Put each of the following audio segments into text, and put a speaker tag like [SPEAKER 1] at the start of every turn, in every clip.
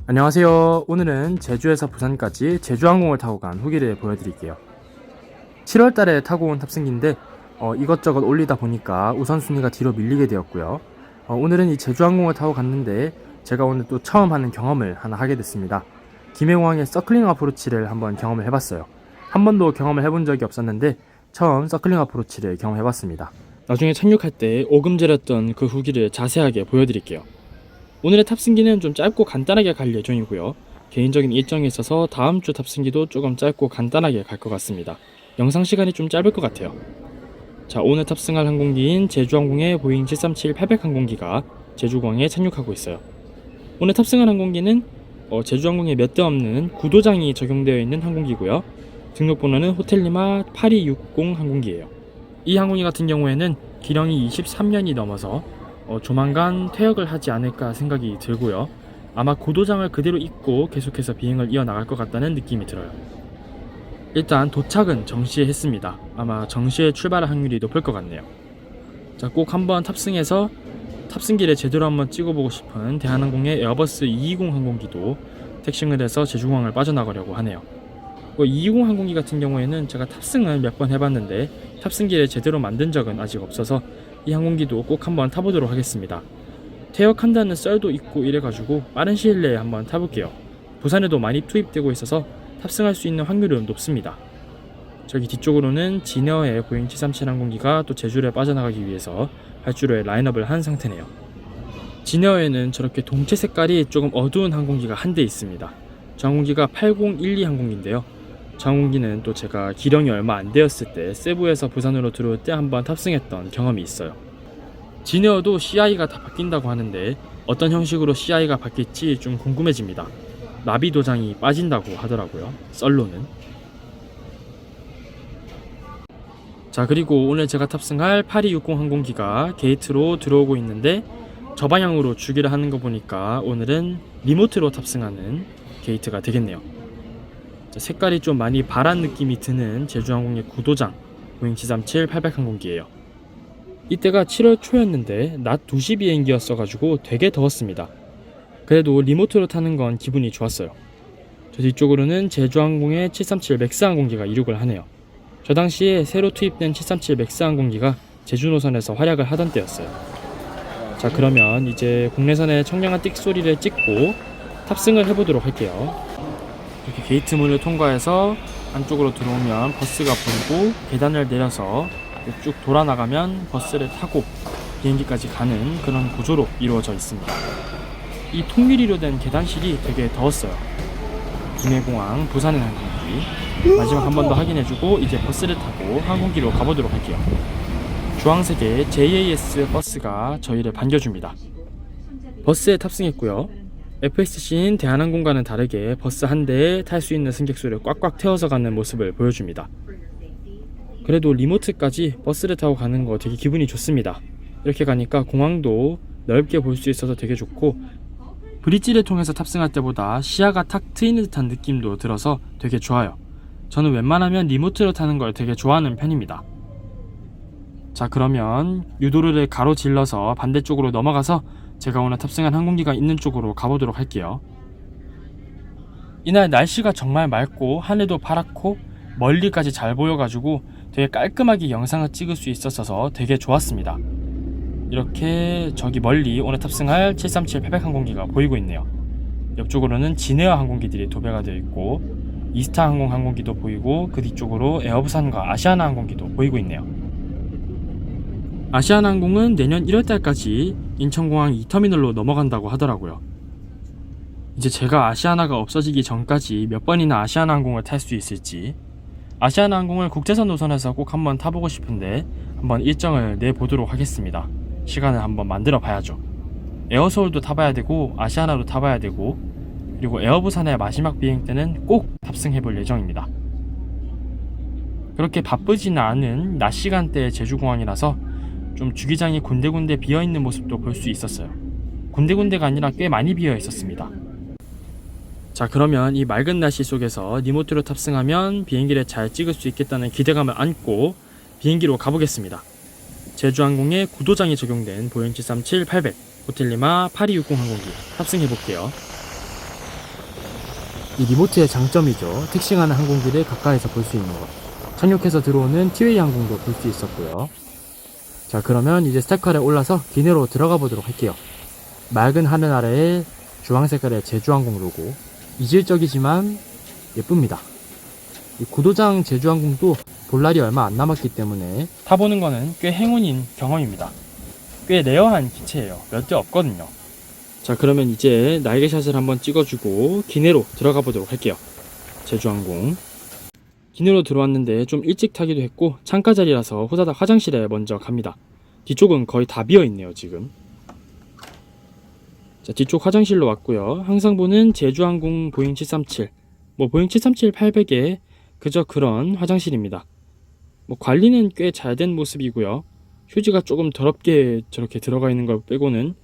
[SPEAKER 1] 안녕하세요. 오늘은 제주에서 부산까지 제주항공을 타고 간 후기를 보여드릴게요. 7월달에 타고 온 탑승기인데 이것저것 올리다 보니까 우선순위가 뒤로 밀리게 되었고요. 오늘은 이 제주항공을 타고 갔는데 제가 오늘 또 처음 하는 경험을 하나 하게 됐습니다. 김해공항의 서클링 어프로치를 한번 경험을 해봤어요. 한 번도 경험을 해본 적이 없었는데 처음 서클링 어프로치를 경험해봤습니다. 나중에 착륙할 때 오금절였던 그 후기를 자세하게 보여드릴게요. 오늘의 탑승기는 좀 짧고 간단하게 갈 예정이고요. 개인적인 일정이 있어서 다음 주 탑승기도 조금 짧고 간단하게 갈 것 같습니다. 영상 시간이 좀 짧을 것 같아요. 자, 오늘 탑승할 항공기인 제주항공의 보잉 737-800 항공기가 제주공항에 착륙하고 있어요. 오늘 탑승할 항공기는 제주항공에 몇 대 없는 구도장이 적용되어 있는 항공기고요. 등록번호는 호텔리마 8260 항공기예요. 이 항공기 같은 경우에는 기령이 23년이 넘어서 조만간 퇴역을 하지 않을까 생각이 들고요. 아마 고도장을 그대로 잊고 계속해서 비행을 이어나갈 것 같다는 느낌이 들어요. 일단 도착은 정시에 했습니다. 아마 정시에 출발할 확률이 높을 것 같네요. 자, 꼭 한번 탑승해서 탑승기를 제대로 한번 찍어보고 싶은 대한항공의 에어버스 220 항공기도 택싱을 해서 제주공항을 빠져나가려고 하네요. 220 항공기 같은 경우에는 제가 탑승을 몇 번 해봤는데 탑승기를 제대로 만든 적은 아직 없어서 이 항공기도 꼭 한번 타보도록 하겠습니다. 퇴역한다는 썰도 있고 이래가지고 빠른 시일 내에 한번 타볼게요. 부산에도 많이 투입되고 있어서 탑승할 수 있는 확률은 높습니다. 저기 뒤쪽으로는 진에어의 보잉 737 항공기가 또 제주를 빠져나가기 위해서 활주로에 라인업을 한 상태네요. 진에어에는 저렇게 동체 색깔이 조금 어두운 항공기가 한 대 있습니다. 저 항공기가 8012 항공기인데요. 저 항공기는 또 제가 기령이 얼마 안 되었을 때 세부에서 부산으로 들어올 때 한번 탑승했던 경험이 있어요. 진에어도 CI가 다 바뀐다고 하는데 어떤 형식으로 CI가 바뀔지 좀 궁금해집니다. 나비 도장이 빠진다고 하더라고요. 썰로는. 자, 그리고 오늘 제가 탑승할 8260 항공기가 게이트로 들어오고 있는데 저 방향으로 주기를 하는 거 보니까 오늘은 리모트로 탑승하는 게이트가 되겠네요. 자, 색깔이 좀 많이 바란 느낌이 드는 제주항공의 구도장 보잉 737-800 항공기예요. 이때가 7월 초였는데 낮 2시 비행기였어가지고 되게 더웠습니다. 그래도 리모트로 타는 건 기분이 좋았어요. 저 뒤쪽으로는 제주항공의 737 맥스 항공기가 이륙을 하네요. 저 당시에 새로 투입된 737 맥스 항공기가 제주 노선에서 활약을 하던 때였어요. 자, 그러면 이제 국내선의 청량한 띡 소리를 찍고 탑승을 해보도록 할게요. 이렇게 게이트 문을 통과해서 안쪽으로 들어오면 버스가 보이고 계단을 내려서 쭉 돌아 나가면 버스를 타고 비행기까지 가는 그런 구조로 이루어져 있습니다. 이 통유리로 된 계단실이 되게 더웠어요. 김해공항 부산행 항공기 마지막 한 번 더 확인해주고 이제 버스를 타고 항공기로 가보도록 할게요. 주황색의 JAS 버스가 저희를 반겨줍니다. 버스에 탑승했고요. FSC인 대한항공과는 다르게 버스 한 대에 탈 수 있는 승객수를 꽉꽉 태워서 가는 모습을 보여줍니다. 그래도 리모트까지 버스를 타고 가는 거 되게 기분이 좋습니다. 이렇게 가니까 공항도 넓게 볼 수 있어서 되게 좋고 브릿지를 통해서 탑승할 때보다 시야가 탁 트이는 듯한 느낌도 들어서 되게 좋아요. 저는 웬만하면 리모트로 타는 걸 되게 좋아하는 편입니다. 자, 그러면 유도를 가로질러서 반대쪽으로 넘어가서 제가 오늘 탑승한 항공기가 있는 쪽으로 가보도록 할게요. 이날 날씨가 정말 맑고 하늘도 파랗고 멀리까지 잘 보여가지고 되게 깔끔하게 영상을 찍을 수 있었어서 되게 좋았습니다. 이렇게 저기 멀리 오늘 탑승할 737-800 항공기가 보이고 있네요. 옆쪽으로는 진에어 항공기들이 도배가 되어 있고 이스타 항공 항공기도 보이고 그 뒤쪽으로 에어부산과 아시아나 항공기도 보이고 있네요. 아시아나항공은 내년 1월달까지 인천공항 2터미널로 넘어간다고 하더라고요. 이제 제가 아시아나가 없어지기 전까지 몇 번이나 아시아나항공을 탈 수 있을지 아시아나항공을 국제선 노선에서 꼭 한번 타보고 싶은데 한번 일정을 내보도록 하겠습니다. 시간을 한번 만들어 봐야죠. 에어서울도 타봐야 되고 아시아나도 타봐야 되고 그리고 에어부산의 마지막 비행 때는 꼭 탑승해 볼 예정입니다. 그렇게 바쁘지는 않은 낮 시간대의 제주공항이라서 좀 주기장이 군데군데 비어있는 모습도 볼 수 있었어요. 군데군데가 아니라 꽤 많이 비어 있었습니다. 자, 그러면 이 맑은 날씨 속에서 리모트로 탑승하면 비행기를 잘 찍을 수 있겠다는 기대감을 안고 비행기로 가보겠습니다. 제주항공의 구도장이 적용된 보잉 737-800 호텔리마 8260 항공기 탑승해볼게요. 이 리모트의 장점이죠. 택싱하는 항공기를 가까이서 볼 수 있는 것. 착륙해서 들어오는 티웨이 항공도 볼 수 있었고요. 자, 그러면 이제 스타카에 올라서 기내로 들어가 보도록 할게요. 맑은 하늘 아래에 주황 색깔의 제주항공 로고. 이질적이지만 예쁩니다. 이 구도장 제주항공도 볼 날이 얼마 안 남았기 때문에 타보는 거는 꽤 행운인 경험입니다. 꽤 레어한 기체예요. 몇 대 없거든요. 자, 그러면 이제 날개샷을 한번 찍어주고 기내로 들어가 보도록 할게요. 제주항공 기내로 들어왔는데 좀 일찍 타기도 했고 창가 자리라서 후다닥 화장실에 먼저 갑니다. 뒤쪽은 거의 다 비어있네요 지금. 자, 뒤쪽 화장실로 왔고요. 항상보는 제주항공 보잉 737 보잉 737-800의 그저 그런 화장실입니다. 관리는 꽤 잘 된 모습이고요. 휴지가 조금 더럽게 저렇게 들어가 있는 걸 빼고는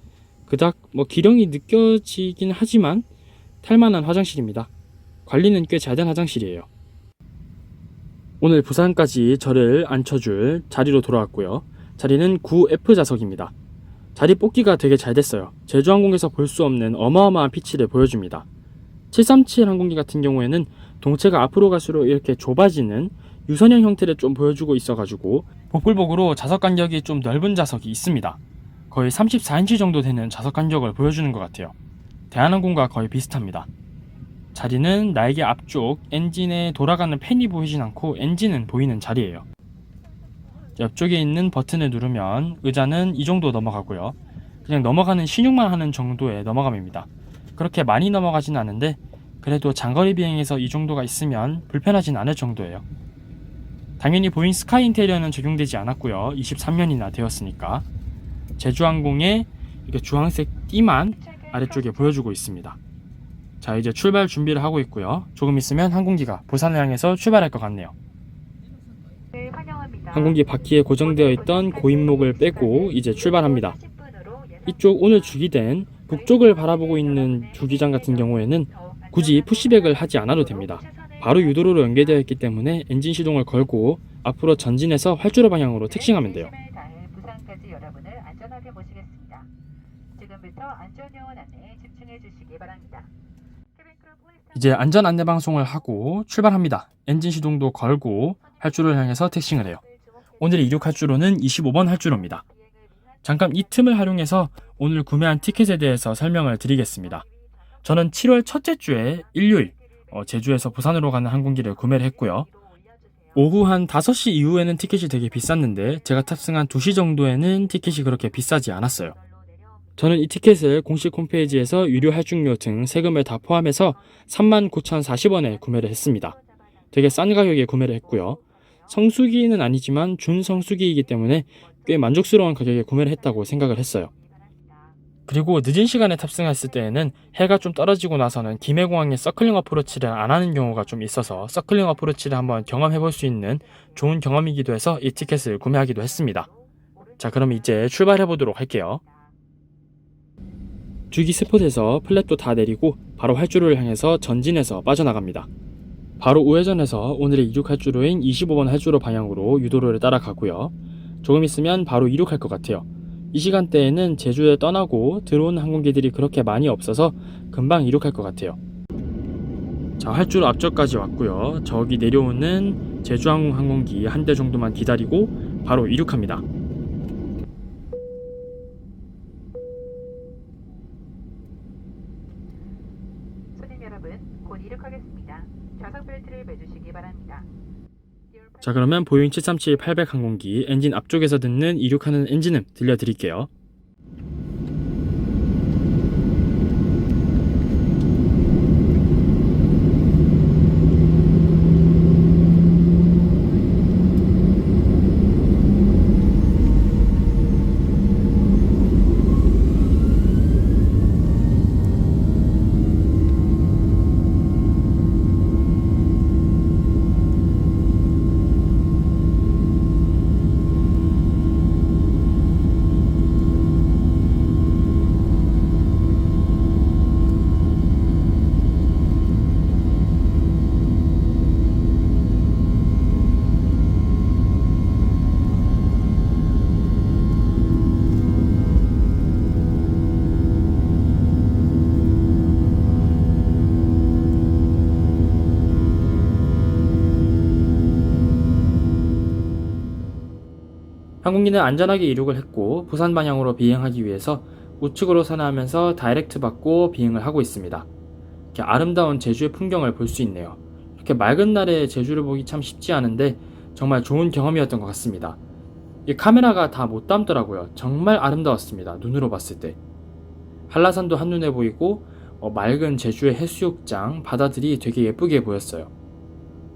[SPEAKER 1] 그닥 기령이 느껴지긴 하지만 탈만한 화장실입니다. 관리는 꽤 잘 된 화장실이에요. 오늘 부산까지 저를 앉혀줄 자리로 돌아왔고요. 자리는 9F 좌석입니다. 자리 뽑기가 되게 잘 됐어요. 제주항공에서 볼 수 없는 어마어마한 피치를 보여줍니다. 737 항공기 같은 경우에는 동체가 앞으로 갈수록 이렇게 좁아지는 유선형 형태를 좀 보여주고 있어가지고 복불복으로 좌석 간격이 좀 넓은 좌석이 있습니다. 거의 34인치 정도 되는 좌석 간격을 보여주는 것 같아요. 대한항공과 거의 비슷합니다. 자리는 날개 앞쪽 엔진에 돌아가는 팬이 보이진 않고 엔진은 보이는 자리예요. 옆쪽에 있는 버튼을 누르면 의자는 이 정도 넘어가고요. 그냥 넘어가는 신용만 하는 정도의 넘어감입니다. 그렇게 많이 넘어가진 않은데 그래도 장거리 비행에서 이 정도가 있으면 불편하진 않을 정도예요. 당연히 보잉 스카이 인테리어는 적용되지 않았고요. 23년이나 되었으니까. 제주항공의 이렇게 주황색 띠만 아래쪽에 보여주고 있습니다. 자, 이제 출발 준비를 하고 있고요. 조금 있으면 항공기가 부산을 향해서 출발할 것 같네요. 항공기 바퀴에 고정되어 있던 고인목을 빼고 이제 출발합니다. 이쪽 오늘 주기된 북쪽을 바라보고 있는 주기장 같은 경우에는 굳이 푸시백을 하지 않아도 됩니다. 바로 유도로로 연계되어 있기 때문에 엔진 시동을 걸고 앞으로 전진해서 활주로 방향으로 택싱하면 돼요.
[SPEAKER 2] 부산까지 여러분을 안전하게 모시겠습니다. 지금부터 안전요원 안내에 집중해 주시기 바랍니다.
[SPEAKER 1] 이제 안전 안내 방송을 하고 출발합니다. 엔진 시동도 걸고 활주로를 향해서 택싱을 해요. 오늘의 이륙 활주로는 25번 활주로입니다. 잠깐 이 틈을 활용해서 오늘 구매한 티켓에 대해서 설명을 드리겠습니다. 저는 7월 첫째 주에 일요일 제주에서 부산으로 가는 항공기를 구매를 했고요. 오후 한 5시 이후에는 티켓이 되게 비쌌는데 제가 탑승한 2시 정도에는 티켓이 그렇게 비싸지 않았어요. 저는 이 티켓을 공식 홈페이지에서 유료 할증료 등 세금을 다 포함해서 39,040원에 구매를 했습니다. 되게 싼 가격에 구매를 했고요. 성수기는 아니지만 준성수기이기 때문에 꽤 만족스러운 가격에 구매를 했다고 생각을 했어요. 그리고 늦은 시간에 탑승했을 때에는 해가 좀 떨어지고 나서는 김해공항에 서클링 어프로치를 안 하는 경우가 좀 있어서 서클링 어프로치를 한번 경험해 볼 수 있는 좋은 경험이기도 해서 이 티켓을 구매하기도 했습니다. 자, 그럼 이제 출발해 보도록 할게요. 주기 스폿에서 플랩도 다 내리고 바로 활주로를 향해서 전진해서 빠져나갑니다. 바로 우회전해서 오늘의 이륙 활주로인 25번 활주로 방향으로 유도로를 따라가고요. 조금 있으면 바로 이륙할 것 같아요. 이 시간대에는 제주에 떠나고 들어오는 항공기들이 그렇게 많이 없어서 금방 이륙할 것 같아요. 자, 활주로 앞쪽까지 왔고요. 저기 내려오는 제주항공 항공기 한 대 정도만 기다리고 바로 이륙합니다.
[SPEAKER 2] 손님 여러분, 곧 이륙하겠습니다. 좌석 벨트를 매주시기 바랍니다.
[SPEAKER 1] 자, 그러면 보잉 737-800 항공기 엔진 앞쪽에서 듣는 이륙하는 엔진음 들려드릴게요. 항공기는 안전하게 이륙을 했고 부산 방향으로 비행하기 위해서 우측으로 선회하면서 다이렉트 받고 비행을 하고 있습니다. 이렇게 아름다운 제주의 풍경을 볼 수 있네요. 이렇게 맑은 날에 제주를 보기 참 쉽지 않은데 정말 좋은 경험이었던 것 같습니다. 이 카메라가 다 못 담더라고요. 정말 아름다웠습니다. 눈으로 봤을 때. 한라산도 한눈에 보이고 맑은 제주의 해수욕장, 바다들이 되게 예쁘게 보였어요.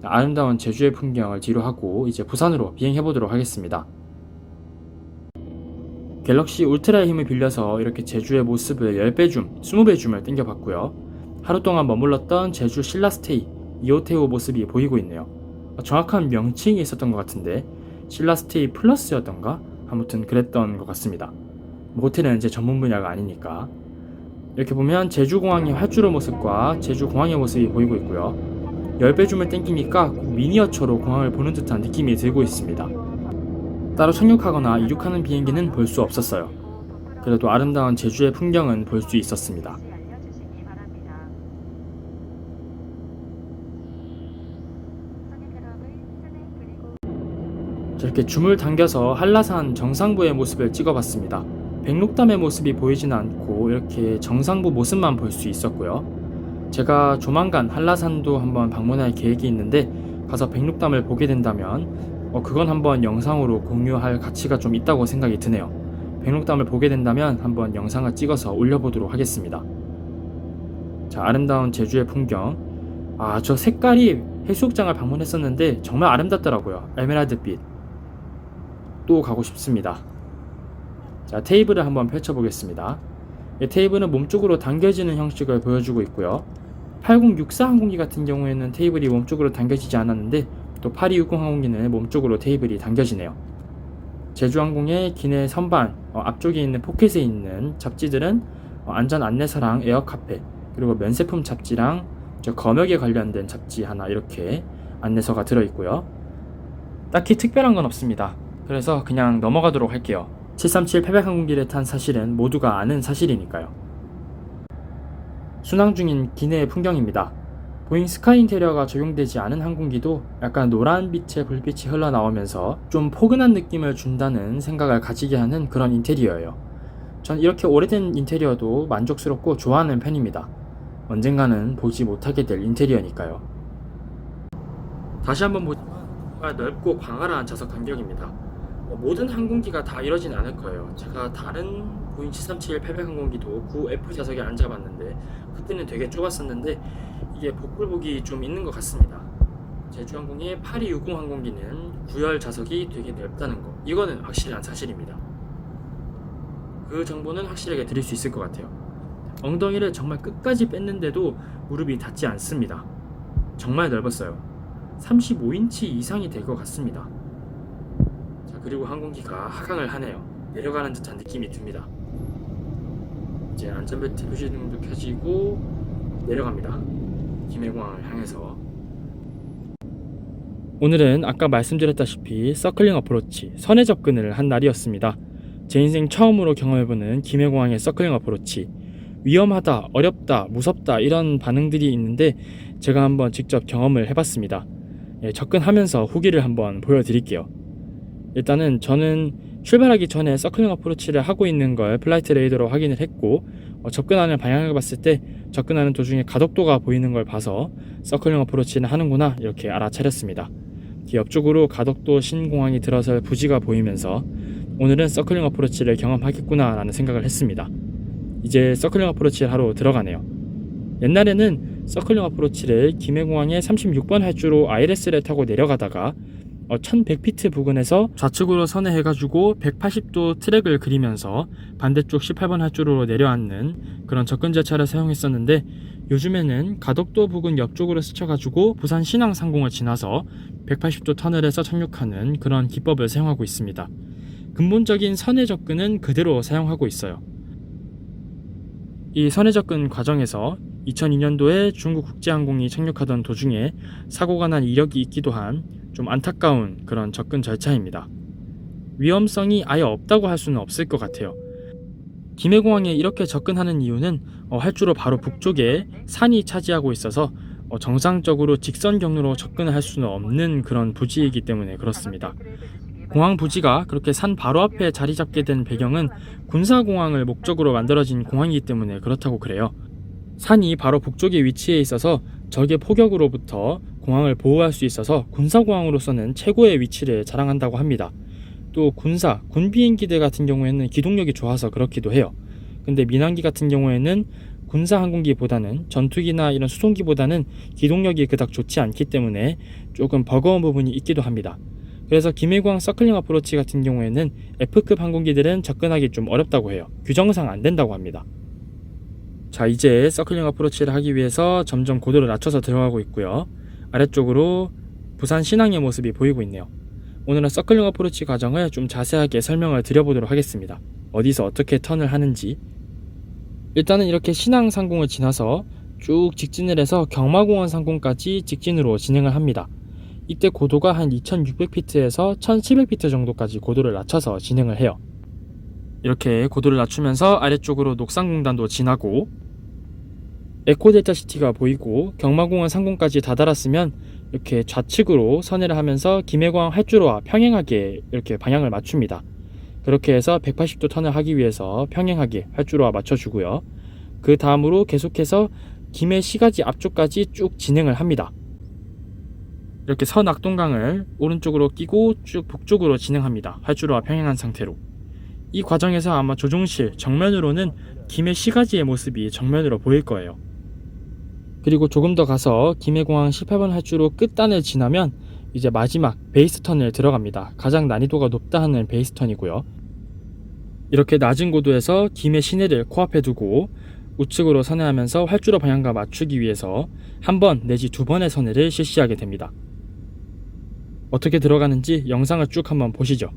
[SPEAKER 1] 아름다운 제주의 풍경을 뒤로 하고 이제 부산으로 비행해보도록 하겠습니다. 갤럭시 울트라의 힘을 빌려서 이렇게 제주의 모습을 10배 줌, 20배 줌을 당겨봤고요. 하루 동안 머물렀던 제주 신라스테이, 이호테우 모습이 보이고 있네요. 정확한 명칭이 있었던 것 같은데 신라스테이 플러스였던가? 아무튼 그랬던 것 같습니다. 호텔은 제 전문 분야가 아니니까. 이렇게 보면 제주공항의 활주로 모습과 제주공항의 모습이 보이고 있고요. 10배 줌을 땡기니까 미니어처로 공항을 보는 듯한 느낌이 들고 있습니다. 따로 착륙하거나 이륙하는 비행기는 볼 수 없었어요. 그래도 아름다운 제주의 풍경은 볼 수 있었습니다. 이렇게 줌을 당겨서 한라산 정상부의 모습을 찍어봤습니다. 백록담의 모습이 보이지는 않고 이렇게 정상부 모습만 볼 수 있었고요. 제가 조만간 한라산도 한번 방문할 계획이 있는데 가서 백록담을 보게 된다면 그건 한번 영상으로 공유할 가치가 좀 있다고 생각이 드네요. 백록담을 보게 된다면 한번 영상을 찍어서 올려보도록 하겠습니다. 자, 아름다운 제주의 풍경. 저 색깔이 해수욕장을 방문했었는데 정말 아름답더라고요. 에메랄드빛. 또 가고 싶습니다. 자, 테이블을 한번 펼쳐보겠습니다. 이 테이블은 몸쪽으로 당겨지는 형식을 보여주고 있고요. 8064 항공기 같은 경우에는 테이블이 몸쪽으로 당겨지지 않았는데 또 8260 항공기는 몸쪽으로 테이블이 당겨지네요. 제주항공의 기내 선반 앞쪽에 있는 포켓에 있는 잡지들은 안전 안내서랑 에어카페 그리고 면세품 잡지랑 검역에 관련된 잡지 하나 이렇게 안내서가 들어있고요. 딱히 특별한 건 없습니다. 그래서 그냥 넘어가도록 할게요. 737 패백 항공기를 탄 사실은 모두가 아는 사실이니까요. 순항 중인 기내의 풍경입니다. 보잉 스카이 인테리어가 적용되지 않은 항공기도 약간 노란빛의 불빛이 흘러나오면서 좀 포근한 느낌을 준다는 생각을 가지게 하는 그런 인테리어예요. 전 이렇게 오래된 인테리어도 만족스럽고 좋아하는 편입니다. 언젠가는 보지 못하게 될 인테리어니까요. 다시 한번 보지만 넓고 광활한 좌석 간격입니다. 모든 항공기가 다 이러진 않을 거예요. 제가 다른 보잉 737 패백 항공기도 9F 좌석에 앉아봤는데 그때는 되게 좁았었는데 이게 복불복이 좀 있는 것 같습니다. 제주항공의 8260 항공기는 9열 좌석이 되게 넓다는 거, 이거는 확실한 사실입니다. 그 정보는 확실하게 드릴 수 있을 것 같아요. 엉덩이를 정말 끝까지 뺐는데도 무릎이 닿지 않습니다. 정말 넓었어요. 35인치 이상이 될 것 같습니다. 자, 그리고 항공기가 하강을 하네요. 내려가는 듯한 느낌이 듭니다. 이제 안전벨트 표시등도 켜지고 내려갑니다. 김해공항을 향해서. 오늘은 아까 말씀드렸다시피 서클링 어프로치, 선의 접근을 한 날이었습니다. 제 인생 처음으로 경험해보는 김해공항의 서클링 어프로치. 위험하다, 어렵다, 무섭다 이런 반응들이 있는데 제가 한번 직접 경험을 해봤습니다. 접근하면서 후기를 한번 보여드릴게요. 일단은 저는 출발하기 전에 서클링 어프로치를 하고 있는 걸 플라이트 레이더로 확인을 했고 접근하는 방향을 봤을 때 접근하는 도중에 가덕도가 보이는 걸 봐서 서클링 어프로치는 하는구나 이렇게 알아차렸습니다. 옆쪽으로 가덕도 신공항이 들어설 부지가 보이면서 오늘은 서클링 어프로치를 경험하겠구나 라는 생각을 했습니다. 이제 서클링 어프로치를 하러 들어가네요. 옛날에는 서클링 어프로치를 김해공항의 36번 활주로 ILS를 타고 내려가다가 1100피트 부근에서 좌측으로 선회해가지고 180도 트랙을 그리면서 반대쪽 18번 활주로로 내려앉는 그런 접근 절차를 사용했었는데 요즘에는 가덕도 부근 옆쪽으로 스쳐가지고 부산 신항 상공을 지나서 180도 터널에서 착륙하는 그런 기법을 사용하고 있습니다. 근본적인 선회 접근은 그대로 사용하고 있어요. 이 선회 접근 과정에서 2002년도에 중국 국제항공이 착륙하던 도중에 사고가 난 이력이 있기도 한 좀 안타까운 그런 접근 절차입니다. 위험성이 아예 없다고 할 수는 없을 것 같아요. 김해공항에 이렇게 접근하는 이유는 활주로 바로 북쪽에 산이 차지하고 있어서 정상적으로 직선 경로로 접근을 할 수는 없는 그런 부지이기 때문에 그렇습니다. 공항 부지가 그렇게 산 바로 앞에 자리 잡게 된 배경은 군사공항을 목적으로 만들어진 공항이기 때문에 그렇다고 그래요. 산이 바로 북쪽에 위치해 있어서 적의 포격으로부터 공항을 보호할 수 있어서 군사공항으로서는 최고의 위치를 자랑한다고 합니다. 또 군 비행기들 같은 경우에는 기동력이 좋아서 그렇기도 해요. 근데 민항기 같은 경우에는 군사 항공기보다는 전투기나 이런 수송기보다는 기동력이 그닥 좋지 않기 때문에 조금 버거운 부분이 있기도 합니다. 그래서 김해공항 서클링 어프로치 같은 경우에는 F급 항공기들은 접근하기 좀 어렵다고 해요. 규정상 안 된다고 합니다. 자, 이제 서클링 어프로치를 하기 위해서 점점 고도를 낮춰서 들어가고 있고요. 아래쪽으로 부산 신항의 모습이 보이고 있네요. 오늘은 서클링 어프로치 과정을 좀 자세하게 설명을 드려보도록 하겠습니다. 어디서 어떻게 턴을 하는지. 일단은 이렇게 신항 상공을 지나서 쭉 직진을 해서 경마공원 상공까지 직진으로 진행을 합니다. 이때 고도가 한 2600피트에서 1700피트 정도까지 고도를 낮춰서 진행을 해요. 이렇게 고도를 낮추면서 아래쪽으로 녹산공단도 지나고 에코델타시티가 보이고 경마공원 상공까지 다다랐으면 이렇게 좌측으로 선회를 하면서 김해공항 활주로와 평행하게 이렇게 방향을 맞춥니다. 그렇게 해서 180도 턴을 하기 위해서 평행하게 활주로와 맞춰주고요. 그 다음으로 계속해서 김해 시가지 앞쪽까지 쭉 진행을 합니다. 이렇게 서낙동강을 오른쪽으로 끼고 쭉 북쪽으로 진행합니다. 활주로와 평행한 상태로. 이 과정에서 아마 조종실 정면으로는 김해 시가지의 모습이 정면으로 보일 거예요. 그리고 조금 더 가서 김해공항 18번 활주로 끝단을 지나면 이제 마지막 베이스 턴을 들어갑니다. 가장 난이도가 높다 하는 베이스 턴이고요. 이렇게 낮은 고도에서 김해 시내를 코앞에 두고 우측으로 선회하면서 활주로 방향과 맞추기 위해서 한 번 내지 두 번의 선회를 실시하게 됩니다. 어떻게 들어가는지 영상을 쭉 한번 보시죠.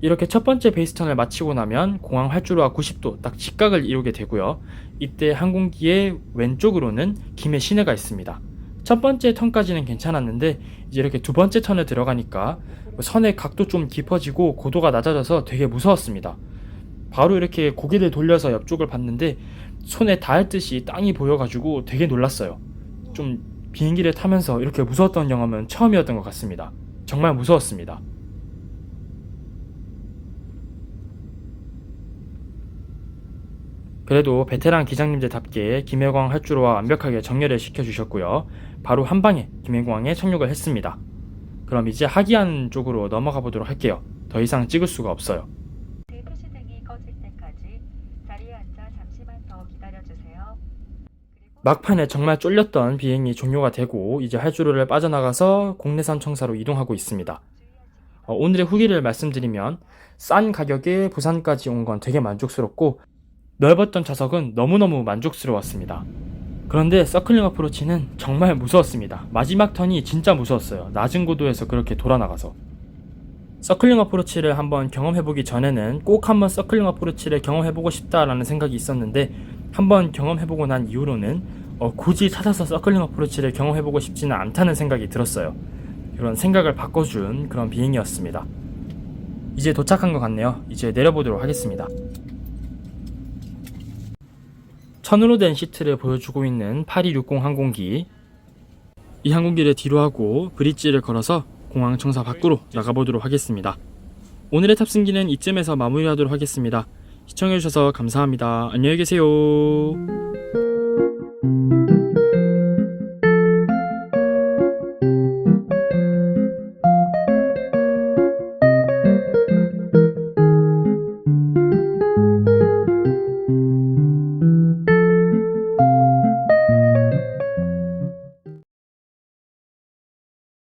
[SPEAKER 1] 이렇게 첫 번째 베이스턴을 마치고 나면 공항 활주로와 90도 딱 직각을 이루게 되고요. 이때 항공기의 왼쪽으로는 김해 시내가 있습니다. 첫 번째 턴까지는 괜찮았는데 이제 이렇게 두 번째 턴을 들어가니까 선의 각도 좀 깊어지고 고도가 낮아져서 되게 무서웠습니다. 바로 이렇게 고개를 돌려서 옆쪽을 봤는데 손에 닿을 듯이 땅이 보여가지고 되게 놀랐어요. 좀 비행기를 타면서 이렇게 무서웠던 경험은 처음이었던 것 같습니다. 정말 무서웠습니다. 그래도 베테랑 기장님들답게 김해공항 활주로와 완벽하게 정렬을 시켜주셨고요. 바로 한 방에 김해공항에 착륙을 했습니다. 그럼 이제 하기안 쪽으로 넘어가 보도록 할게요. 더 이상 찍을 수가 없어요.
[SPEAKER 2] 표시등이 꺼질 때까지 자리에 앉아 잠시만 더 기다려주세요.
[SPEAKER 1] 막판에 정말 쫄렸던 비행이 종료가 되고 이제 활주로를 빠져나가서 국내선 청사로 이동하고 있습니다. 오늘의 후기를 말씀드리면 싼 가격에 부산까지 온 건 되게 만족스럽고 넓었던 좌석은 너무너무 만족스러웠습니다. 그런데 서클링 어프로치는 정말 무서웠습니다. 마지막 턴이 진짜 무서웠어요. 낮은 고도에서 그렇게 돌아나가서. 서클링 어프로치를 한번 경험해보기 전에는 꼭 한번 서클링 어프로치를 경험해보고 싶다라는 생각이 있었는데 한번 경험해보고 난 이후로는 굳이 찾아서 서클링 어프로치를 경험해보고 싶지는 않다는 생각이 들었어요. 그런 생각을 바꿔준 그런 비행이었습니다. 이제 도착한 것 같네요. 이제 내려보도록 하겠습니다. 천으로 된 시트를 보여주고 있는 8260 항공기. 이 항공기를 뒤로 하고 브릿지를 걸어서 공항 청사 밖으로 나가보도록 하겠습니다. 오늘의 탑승기는 이쯤에서 마무리하도록 하겠습니다. 시청해주셔서 감사합니다. 안녕히 계세요.